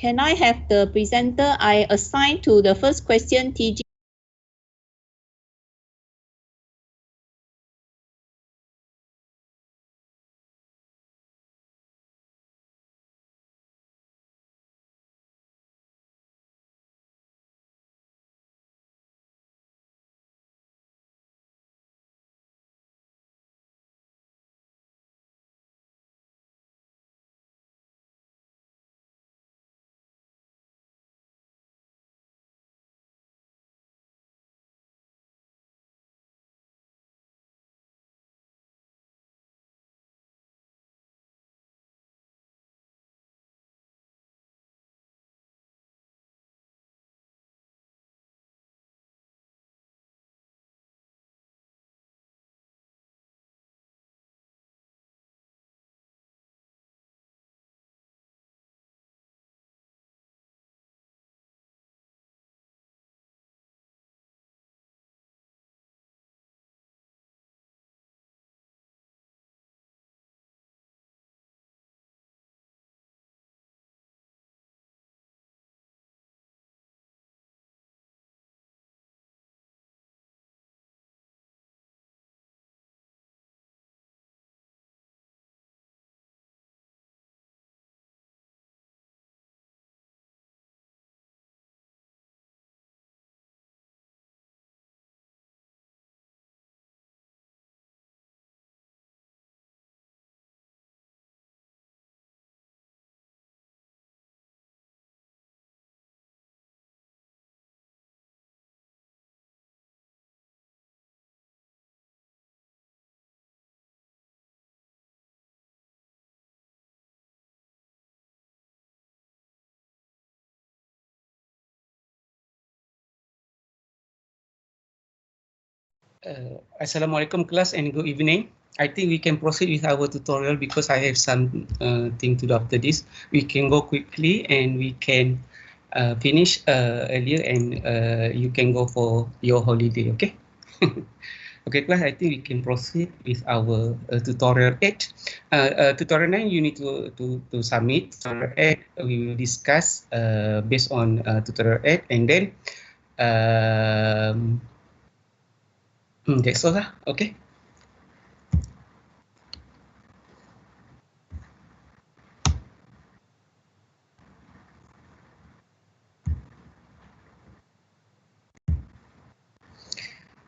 Can I have the presenter I assign to the first question, TG? Assalamualaikum class and good evening. I think we can proceed with our tutorial because I have some thing to do after this. We can go quickly and we can finish earlier and you can go for your holiday, okay? Okay class, I think we can proceed with our tutorial 8. Tutorial 9 you need to submit. Tutorial 8 we will discuss based on tutorial 8 and then that's all lah, okay.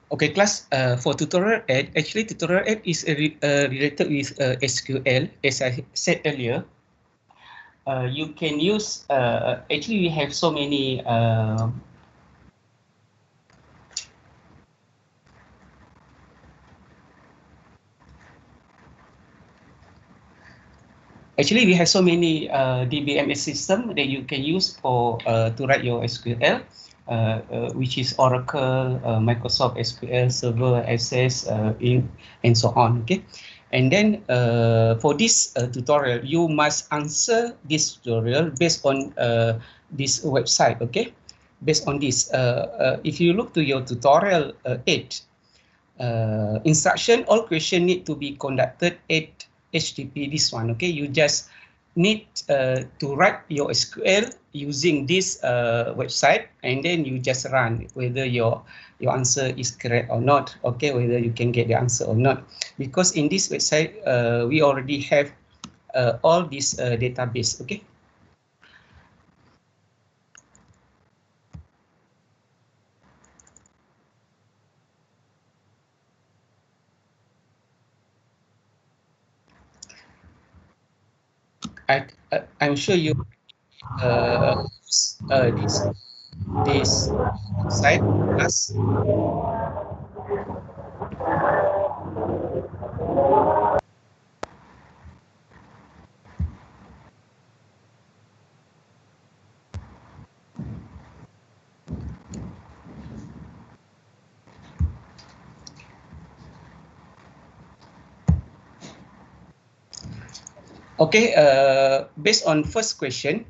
Okay, class, for tutorial 8, actually tutorial 8 is related with SQL. As I said earlier, you can use, actually we have so many DBMS system that you can use for to write your SQL, which is Oracle, Microsoft SQL Server, Access, and so on. Okay, and then for this tutorial, you must answer this tutorial based on this website. Okay, based on this, if you look to your tutorial 8 instruction, all question need to be conducted at HTTP this one. Okay, you just need to write your SQL using this website and then you just run whether your answer is correct or not. Okay, whether you can get the answer or not, because in this website we already have all this database. Okay. I'm sure you this site as okay, based on first question,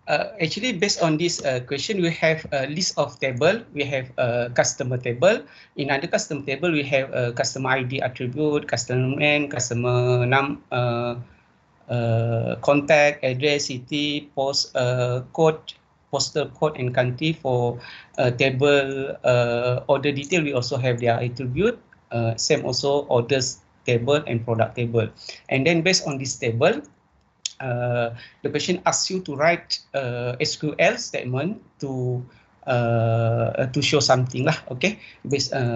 actually based on this question, we have a list of table. We have a customer table. In other customer table, we have a customer ID attribute, customer name, customer contact, address, city, post code, postal code, and country. For table order detail, we also have their attribute. Same also orders table and product table. And then based on this table, the question asks you to write SQL statement to show something lah. Okay,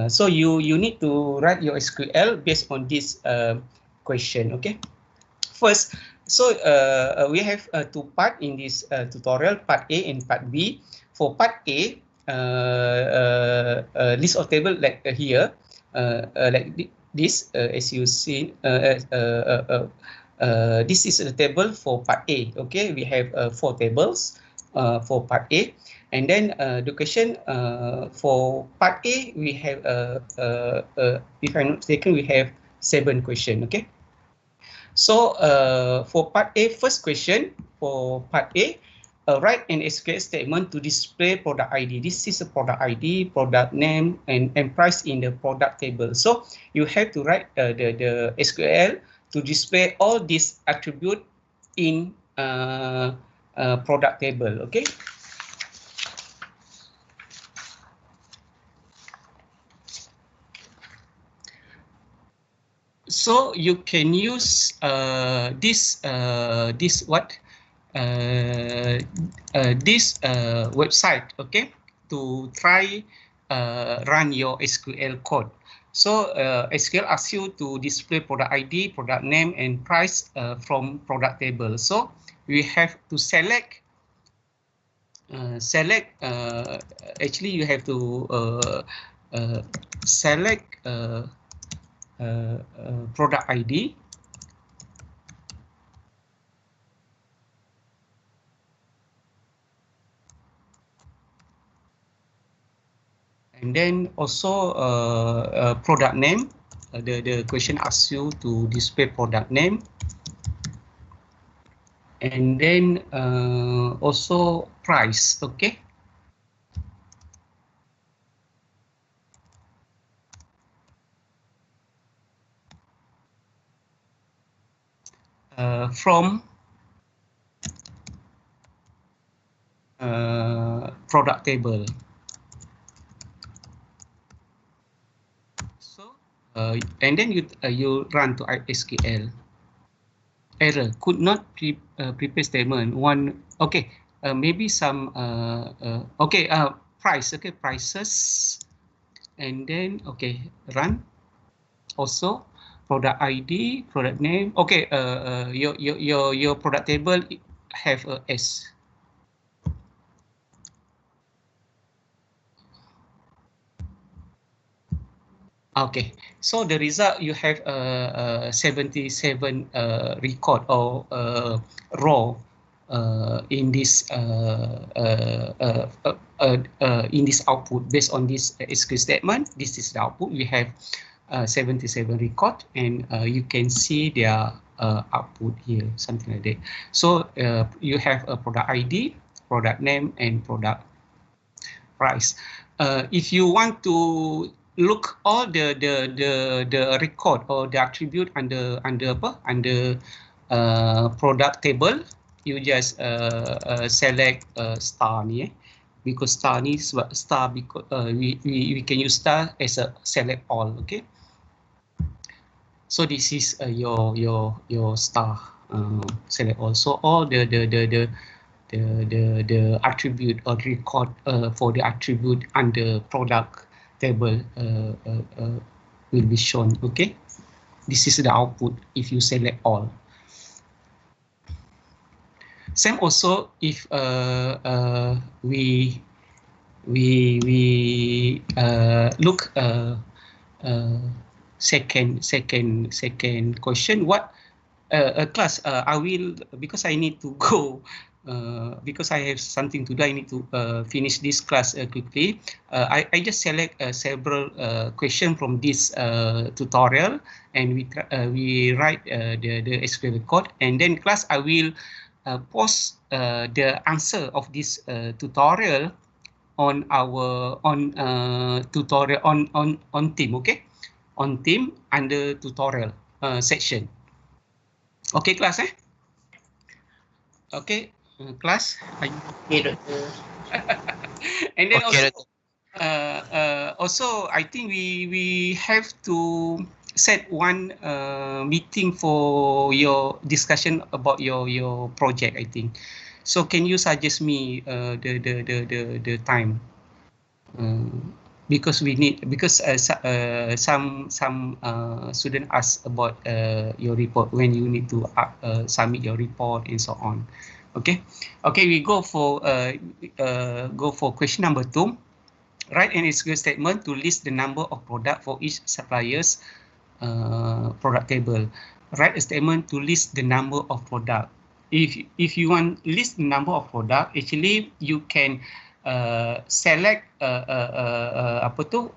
so you need to write your SQL based on this question. Okay, first, so we have two part in this tutorial, part A and part B. For part A, list of table like here, like this, as you see. This is a table for part A. Okay, we have 4 tables for part A, and then the question for part A, we have if I'm not mistaken, we have 7 questions. Okay, so for part A, first question for part A, write an SQL statement to display product ID. This is a product ID, product name, and price in the product table. So you have to write the SQL to display all these attributes in product table. Okay. So you can use this website, okay, to try run your SQL code. So SQL asks you to display product ID, product name, and price from product table. So we have to select. Actually, you have to select product ID. And then also product name. The question asks you to display product name. And then also price. Okay. From product table. So and then you run to SQL. Error, could not prepare statement. One, okay, maybe some okay, price. Okay, prices, and then okay, run. Also product ID, product name. Okay, your product table have a S. Okay, so the result, you have 77 record or row in this output. Based on this SQL statement, this is the output. We have 77 record, and you can see their output here, something like that. So you have a product ID, product name, and product price. If you want to look all the record or the attribute under product table, you just select star ni, because star ni star, because we can use star as a select all. Okay, so this is your star select all. So all the attribute or record for the attribute under product table will be shown. Okay, this is the output if you select all. Same also if we look second question. What class, I will, because I need to go, because I have something to do, I need to finish this class quickly. I just select several questions from this tutorial, and we write the SQL code, and then class I will post the answer of this tutorial on our tutorial on team. Okay, on team under tutorial section. Okay, class. Okay, class. Are you... Okay, Doctor. And then Okay, also, also I think we have to set one meeting for your discussion about your project, I think. So can you suggest me the time? Because we need, because some student ask about your report, when you need to submit your report and so on. Okay, okay, we go for question number 2. Write an SQL statement to list the number of product for each supplier's product table. Write a statement to list the number of product. If you want list the number of product, actually you can select apa tu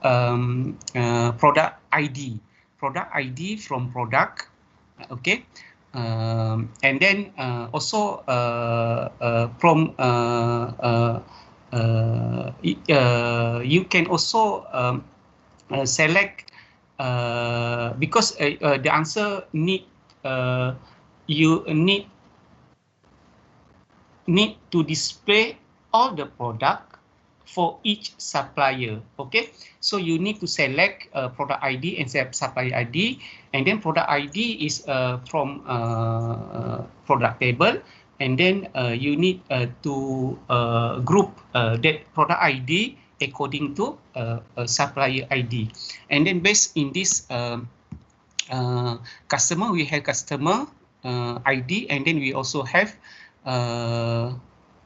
product ID from product, okay. And then also from you can also select because the answer need you need to display all the product for each supplier. Okay, so you need to select product ID and supplier ID, and then product ID is from product table, and then you need to group that product ID according to supplier ID, and then based in this customer, we have customer ID, and then we also have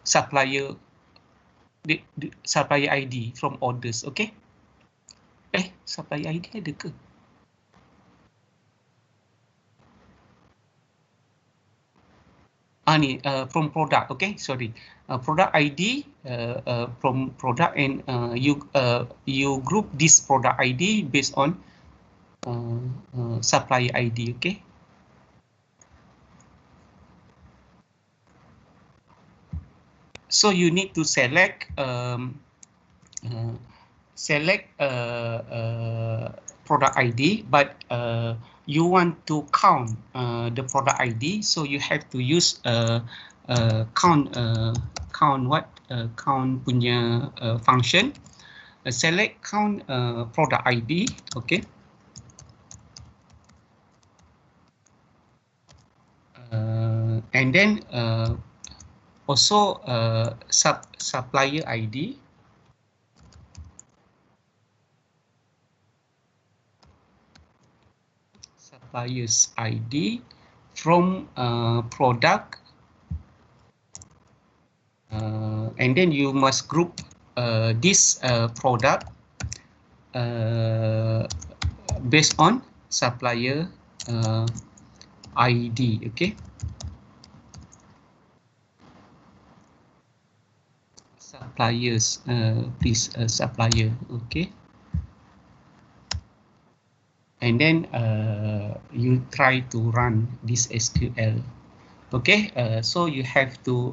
supplier supplier ID from orders. Okay, supplier ID ada ke? Ni from product. Okay, sorry, product ID from product, and you group this product ID based on supplier ID. Okay, so you need to select product ID, but you want to count the product ID, so you have to use count punya function. Select count product ID. Okay, and then also supplier ID. Supplier's ID from product, and then you must group this product based on supplier ID. Okay, suppliers, please supplier. Okay, and then you try to run this SQL. Okay, so you have to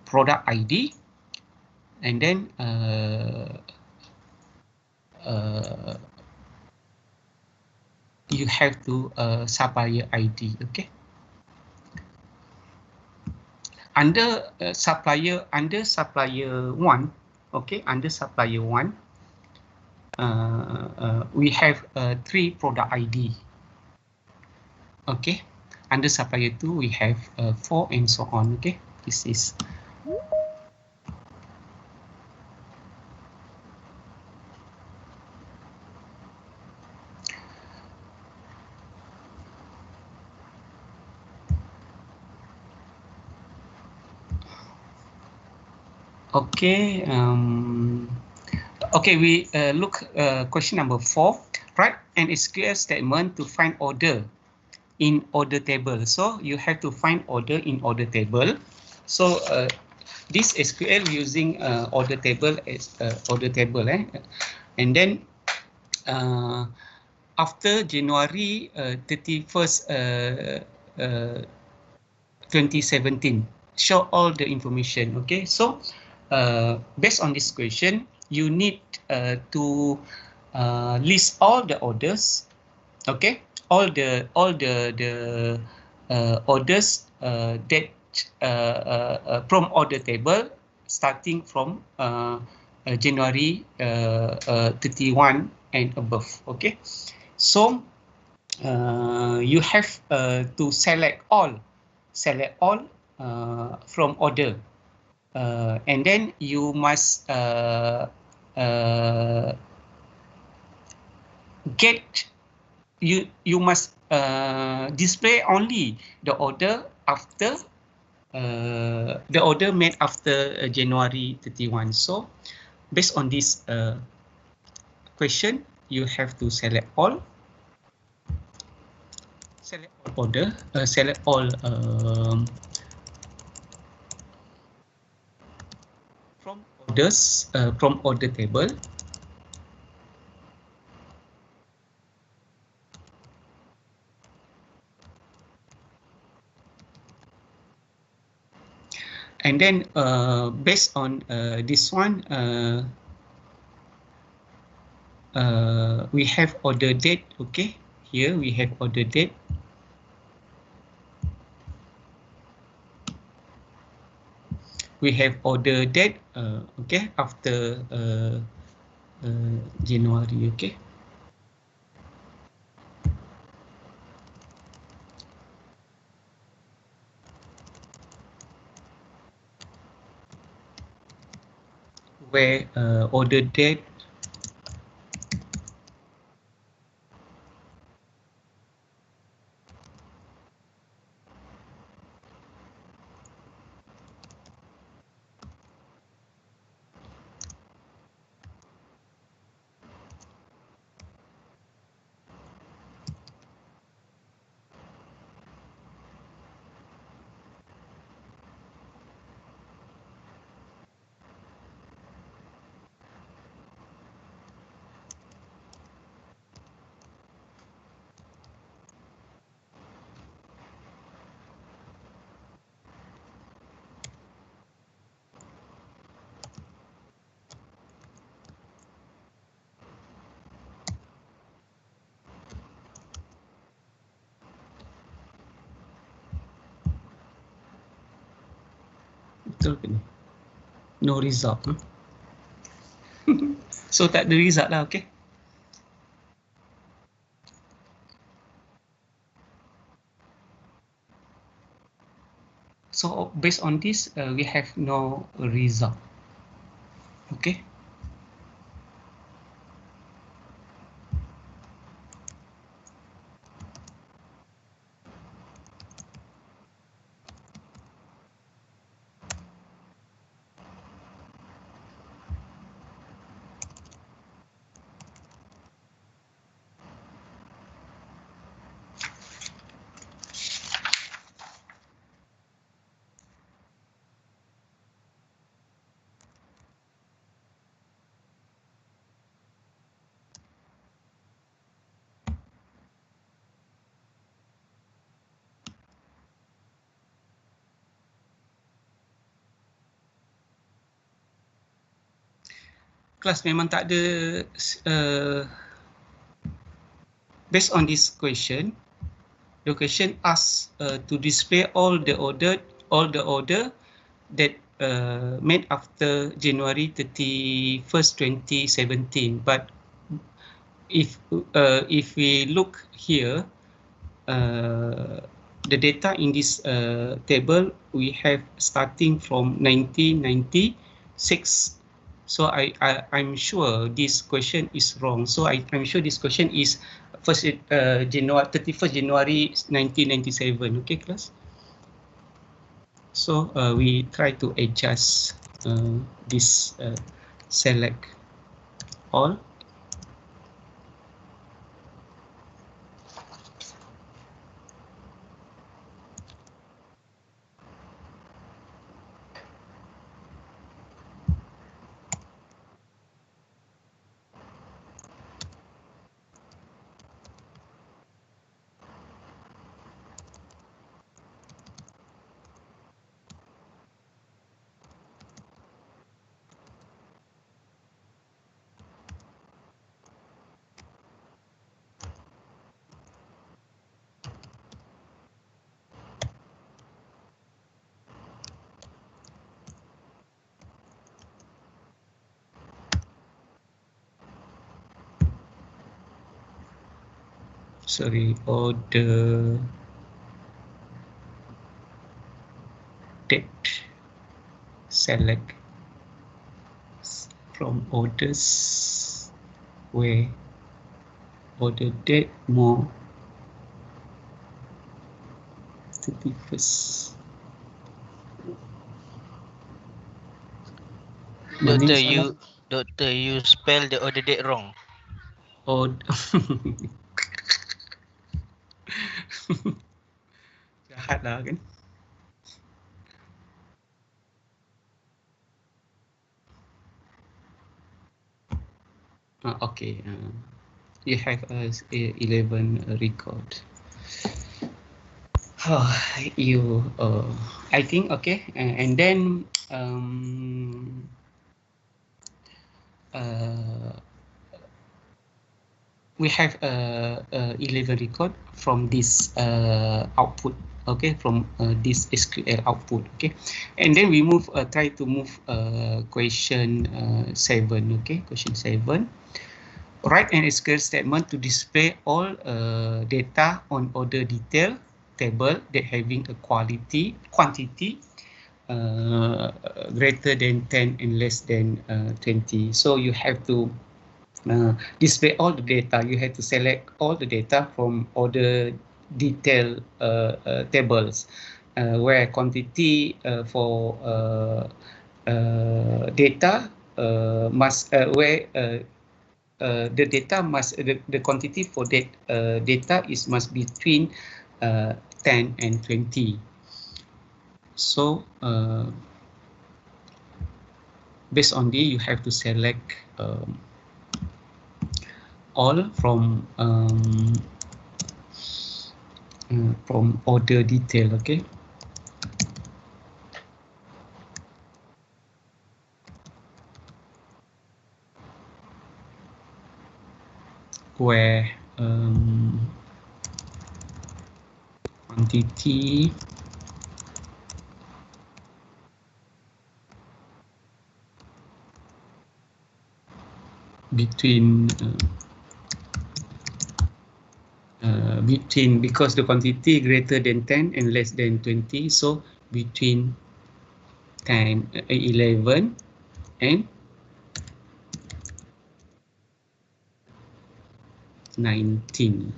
product ID, and then you have to supplier ID. Okay, under supplier 1. Okay, under supplier 1 we have 3 product ID. Okay, under supplier 2 we have 4, and so on. Okay, this is okay. Okay, we look question number 4. Write an SQL statement to find order in order table. So you have to find order in order table. So this SQL using order table as order table, and then after January 31st 2017, show all the information. Okay, so based on this question, you need to list all the orders. Okay, all the orders that select from order table starting from January 31 and above. Okay, so you have to select all from order, and then you must you must display only the order after the order made after January 31. So based on this question, you have to select all order, select all from orders from order table. And then based on this one, we have order date. Okay, here we have order date. We have order date. Okay, after January. Okay. Where order date betul ke ni? No result. So tak ada result lah. Okay. So based on this, we have no result. Okay. Kelas memang tak ada based on this question, the question asks to display all the order that made after January 31st, 2017. But if we look here, the data in this table we have starting from 1996. So I'm sure this question is wrong. So I'm sure this question is January 31st January 1997. Okay, class. So we try to adjust this select all. order date, select from orders where order date more 31st. Doctor, you spell the order date wrong. Jahat lah kan. Okay, you have 11 record. You I think okay, and then we have 11 record from this output, okay, from this SQL output, okay, and then we move try to move question 7, okay, question 7. Write an SQL statement to display all data on order detail table that having a quantity greater than 10 and less than 20. So you have to display all the data. You have to select all the data from order detail tables, where quantity for data must where the data must the quantity for that data is must be between 10 and 20. So based on this, you have to select all from order detail, okay. Where quantity between because the quantity greater than 10 and less than 20, so between 10 11 and 19.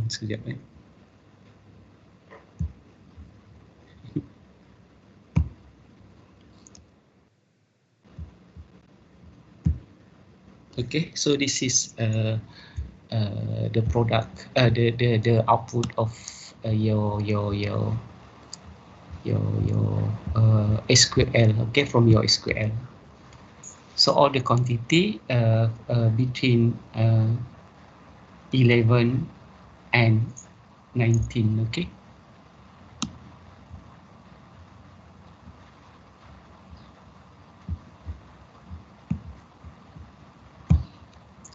Sekejap Okay, so this is the product, the output of your SQL, okay, from your SQL. So all the quantity between 11 and 19, okay.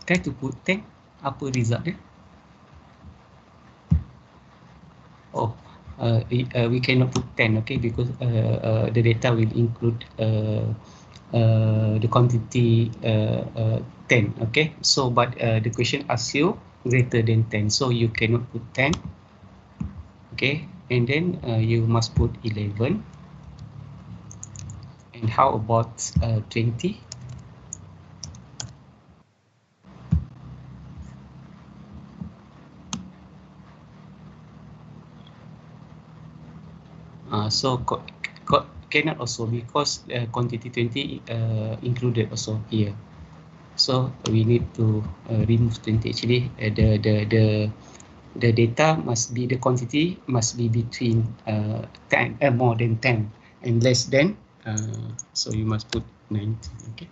Try to put 10, apa result dia? Oh, we cannot put 10, okay, because the data will include the quantity 10, okay. So but the question asks you greater than 10, so you cannot put 10, okay, and then you must put 11. And how about 20? So cannot also, because quantity 20 included also here. So we need to remove 20. Actually, the data must be, the quantity must be between 10, more than 10 and less than, so you must put 19, okay.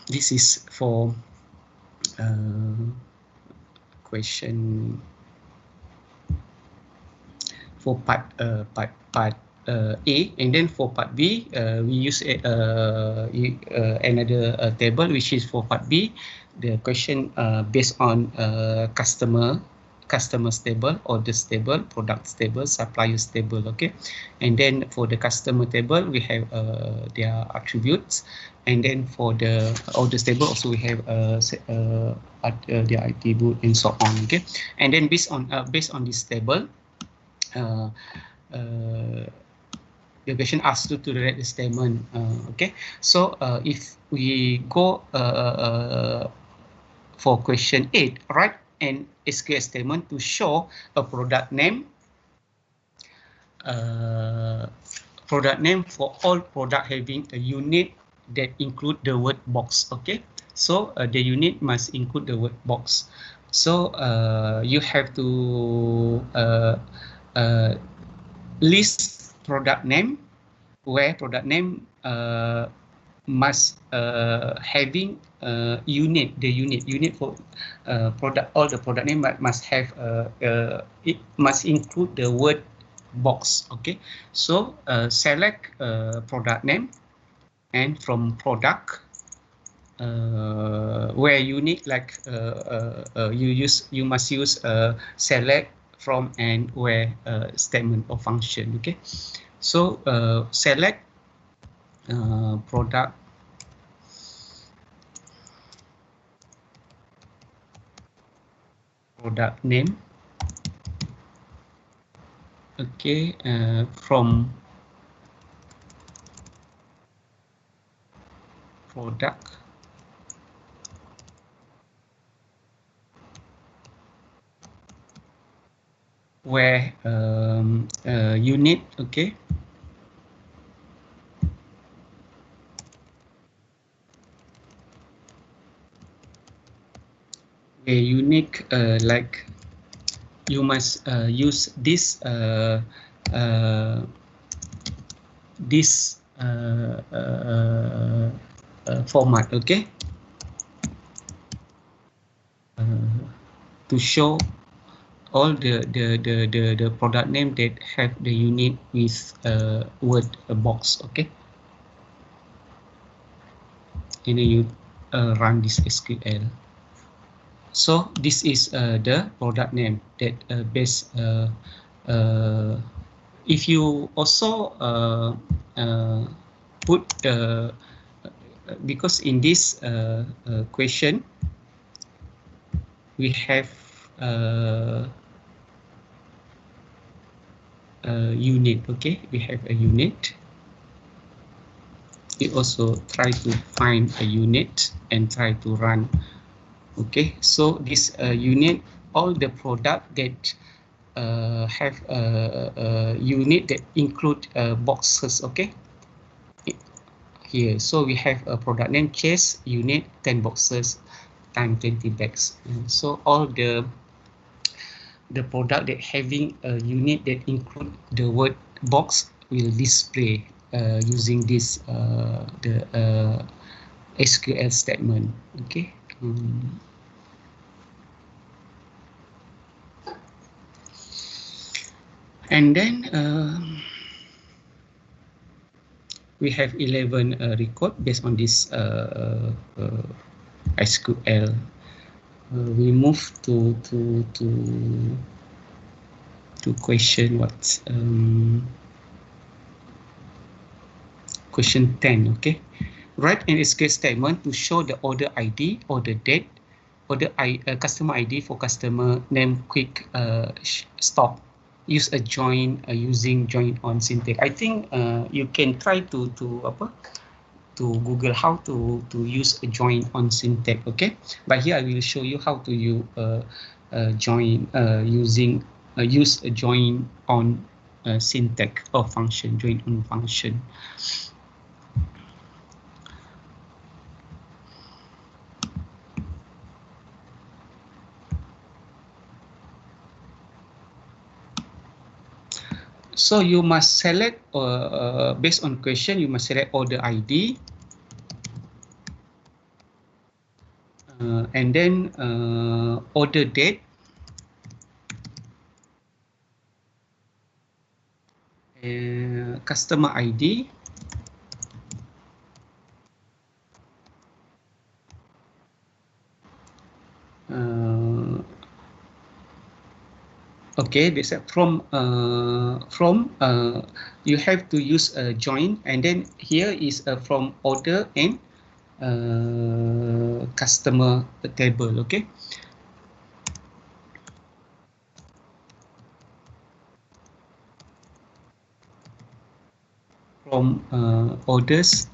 This is for question for part A, and then for part B, we use another table, which is for part B. The question based on customer customer table, order table, product table, supplier table. Okay, and then for the customer table we have their attributes, and then for the order table also we have their attribute and so on. Okay, and then based on this table, the question asks you to write the statement. Okay, so if we go for question 8, write an SQL statement to show a product name for all product having a unit that include the word box. Okay, so the unit must include the word box. So you have to list product name where product name must having unit for product. All the product name must have it must include the word box. Okay, so select product name, and from product where unit, like you must use select from and where statement or function. Okay, so select product name. Okay, from product where unit. Okay, where unique, like you must use this format. Okay, to show all the product name that have the unit with word box. Okay, and then you run this SQL. So this is the product name that base. If you also put because in this question we have unit. Okay, we have a unit. We also try to find a unit and try to run. Okay, so this unit, all the product that have a unit that include boxes. Okay, here, so we have a product name chase unit 10 boxes times 20 bags. So all the product that having a unit that include the word box will display using this the SQL statement. Okay. And then we have 11 record based on this SQL. We move to question what question 10. Okay, write an SQL statement to show the order ID, order date, customer ID for customer name, quick stop. Use a join using join on syntax. I think you can try to Google how to use a join on syntax. Okay, but here I will show you how to use join using use a join on syntax or function, join on function. So you must select based on question, you must select order ID, and then order date, customer ID, Okay, this you have to use a join, and then here is from order and customer table. Okay. From orders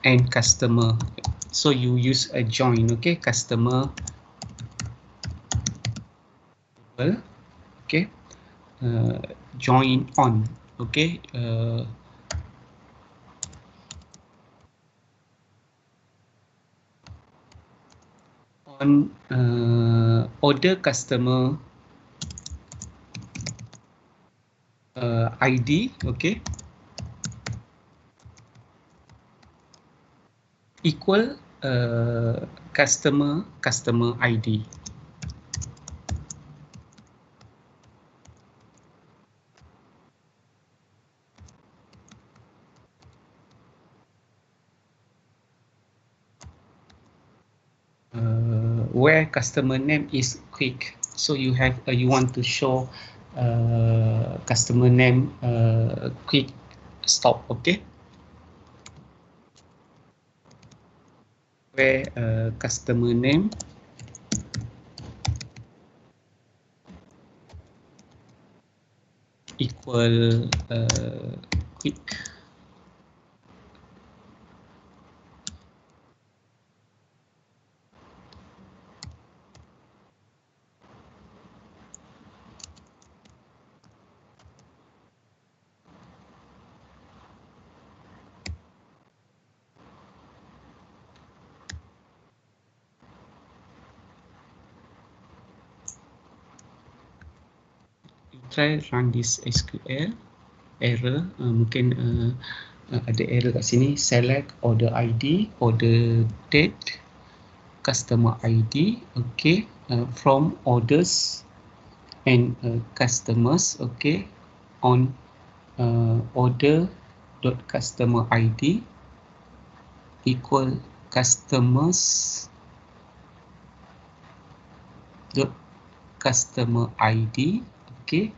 and customer, so you use a join. Okay, customer table. Okay, join on. Okay, on order customer ID. Okay, equal customer ID. Where customer name is quick, so you have you want to show customer name quick stop. Okay, where customer name equal quick. Try run this SQL. Error mungkin ada error kat sini. Select order ID, order date, customer ID. Okay, from orders and customers. Okay, on order dot customer ID equal customers dot customer ID. Okay,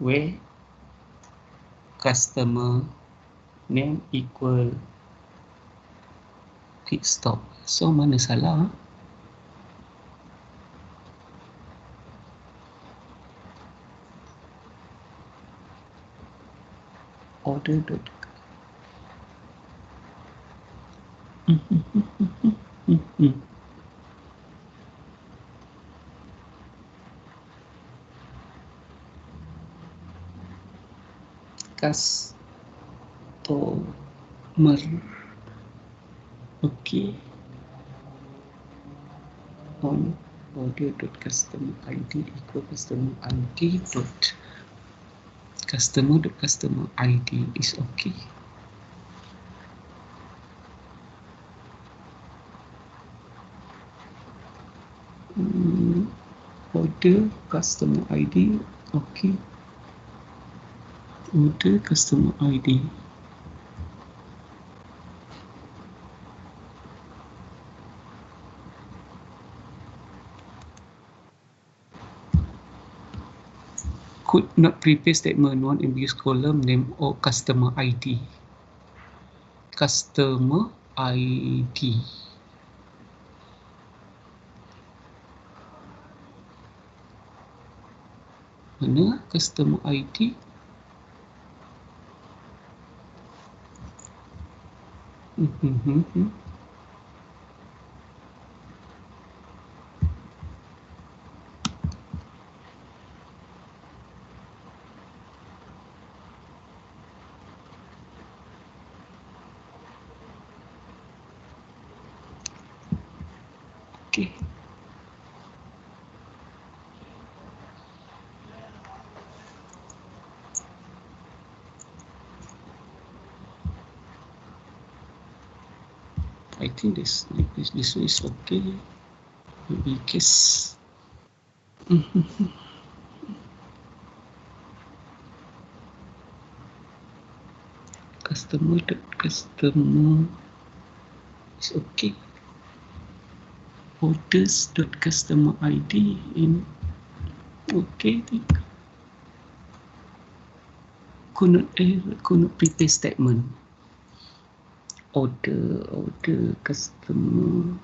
where customer name equal quick stop. So mana salah? Order dot customer. Okay, on order dot customer ID equal customer ID dot customer ID is okay. Order customer ID. Okay, order customer ID. Could not prepare statement one ambiguous column name or customer ID. Customer ID. Mana customer ID? Okay. I think this one is okay. Maybe case. Customer is okay. Orders dot customer ID in Okay. Could not prepare statement. Order, customer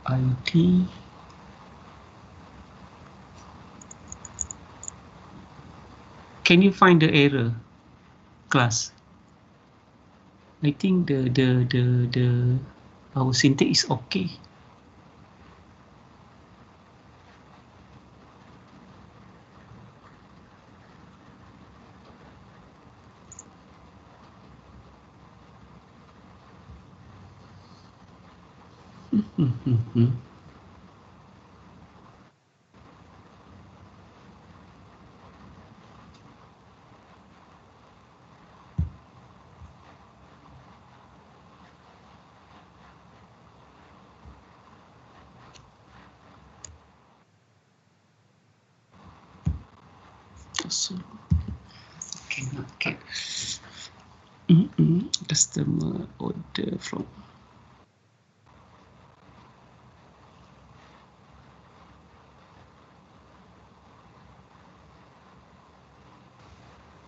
ID. Can you find the error, class? I think the our syntax is okay. So cannot get customer order from.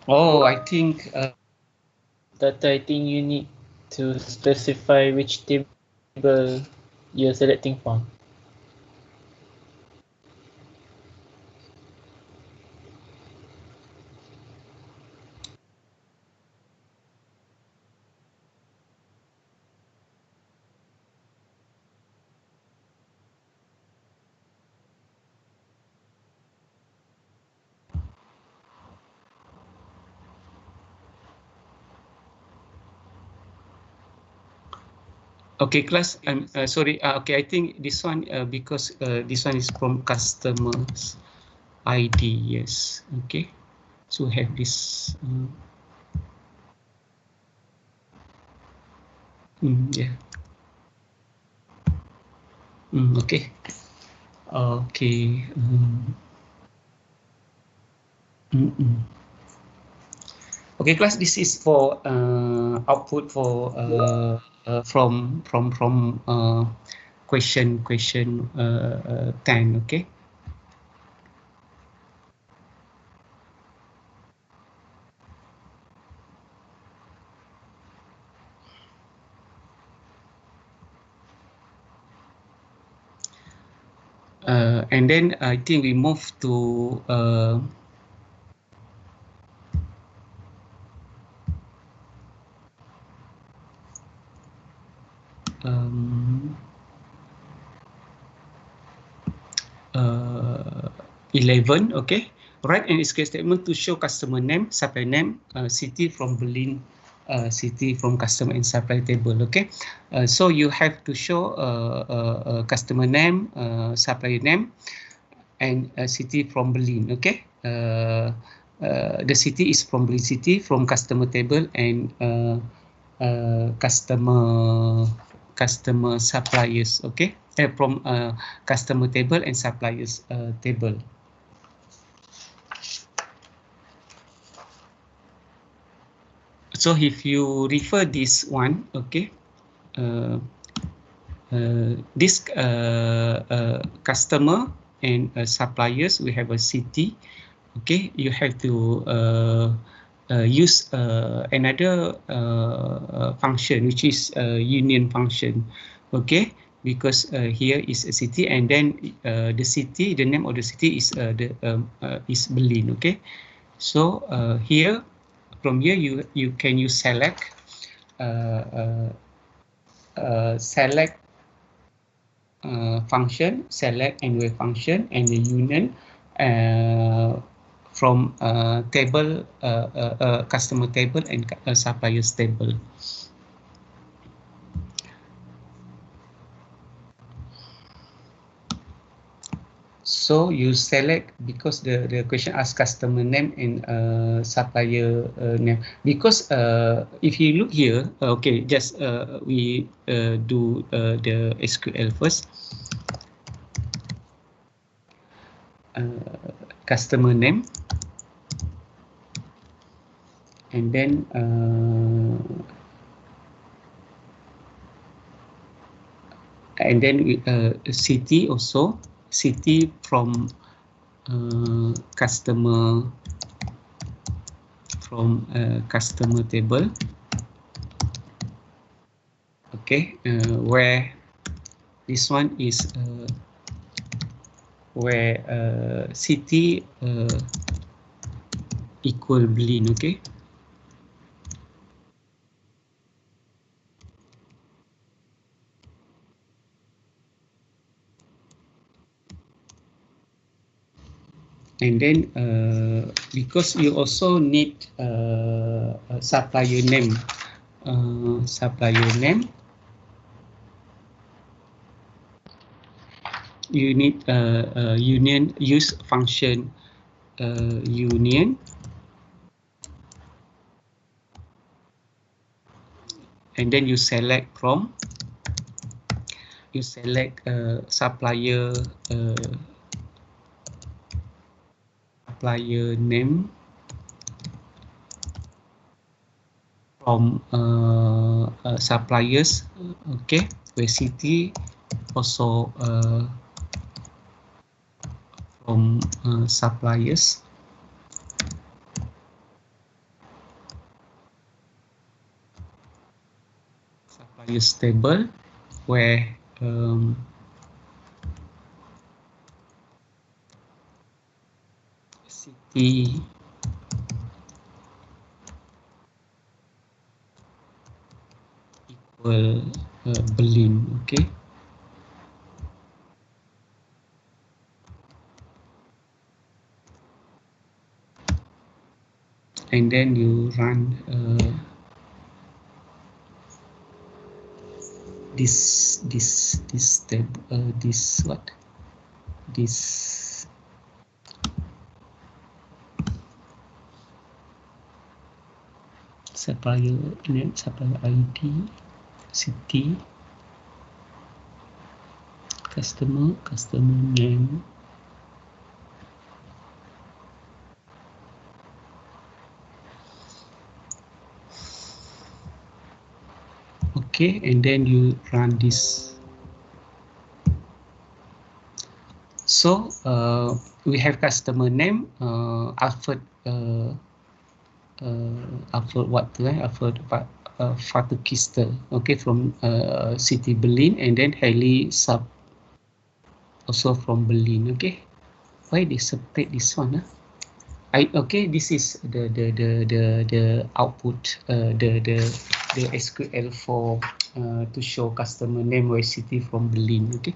Oh, I think that I think you need to specify which table you're selecting from. okay, class. I'm sorry. Okay, I think this one because this one is from customers ID. Yes. Okay. So have this. Yeah. Okay. Okay. Okay, class. This is for output for from question 10. Okay. And then I think we move to um, 11. Okay, write an SQL statement to show customer name, supplier name, city from Berlin, city from customer and supplier table. Okay, so you have to show customer name, supplier name, and city from Berlin. Okay, the city is from Berlin city from customer table and customer suppliers. Okay, from customer table and suppliers table. So if you refer this one, okay, this customer and suppliers, we have a city. Okay, you have to use another function, which is a union function. Okay, because here is a city, and then the city, the name of the city is is Berlin. Okay, so here from here you can use select select function, select and wave function, and the union from table customer table and suppliers table. So you select because the question asks customer name and supplier name. Because if you look here, okay, just we do the SQL first. Customer name, and then and then city also, city from customer table. Okay, where this one is where city equal Berlin. Okay. And then because you also need a supplier name, you need union use function union, and then you select from supplier name from suppliers. Okay, where city also from suppliers. Suppliers table where city equal Berlin. Okay. And then you run this step, this supplier name, supplier ID, city, customer name. Okay, and then you run this. So we have customer name, Alfred, Fatukiste, okay, from city Berlin, and then Haley Sub, also from Berlin. Okay, why they separate this one? Okay, this is the output, the SQL for to show customer name where city from Berlin. Okay,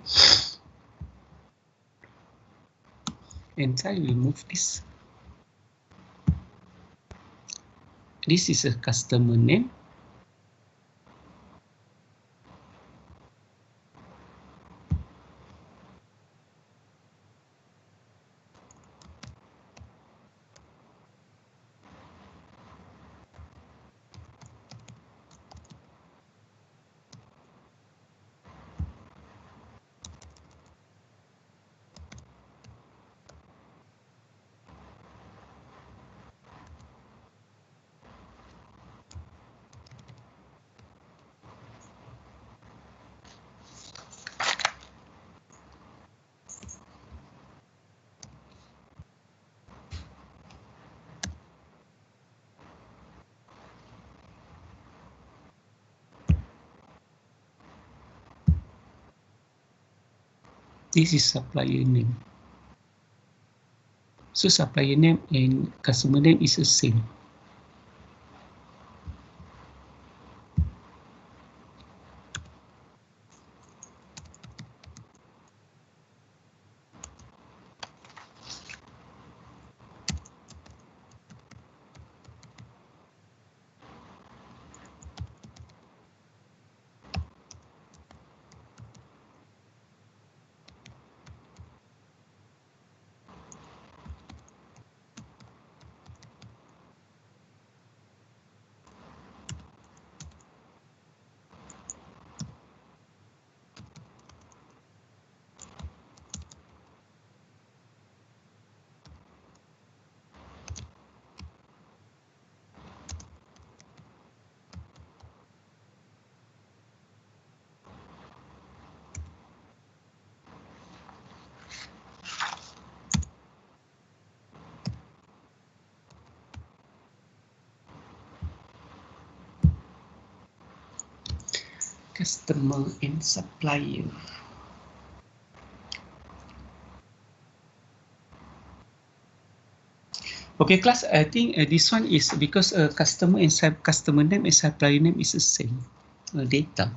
and I remove this. This is a customer name. This is supplier name. So supplier name and customer name is the same. Customer and supplier. Okay, class. I think this one is because customer and customer name and supplier name is the same data.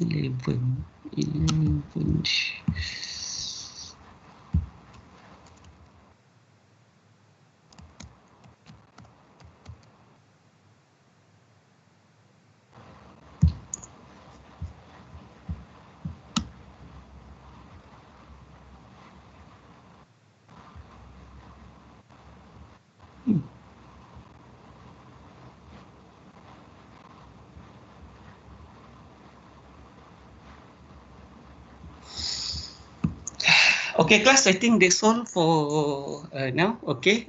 Eleven. Okay, class. I think that's all for now. Okay.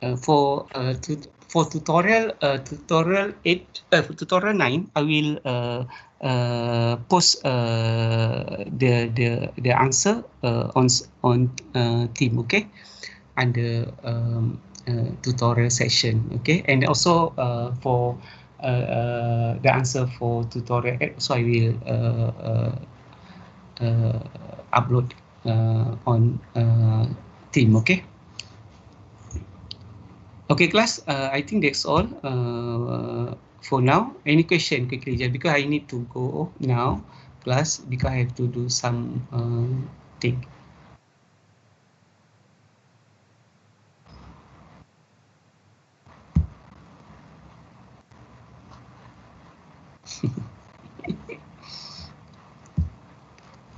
For tutorial 9, I will post the answer on team. Okay, under tutorial session. Okay, and also for the answer for tutorial 8, so I will upload on team. Okay. Okay, class. I think that's all for now. Any question quickly, just because I need to go now, class, because I have to do some thing.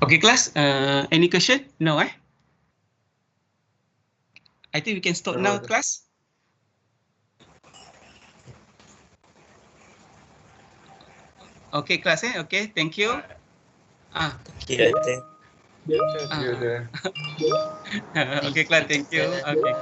Okay, class. Any question? No, eh? I think we can stop now, class. Okay, class. Okay, thank you. Okay. Okay, class. Thank you. Okay.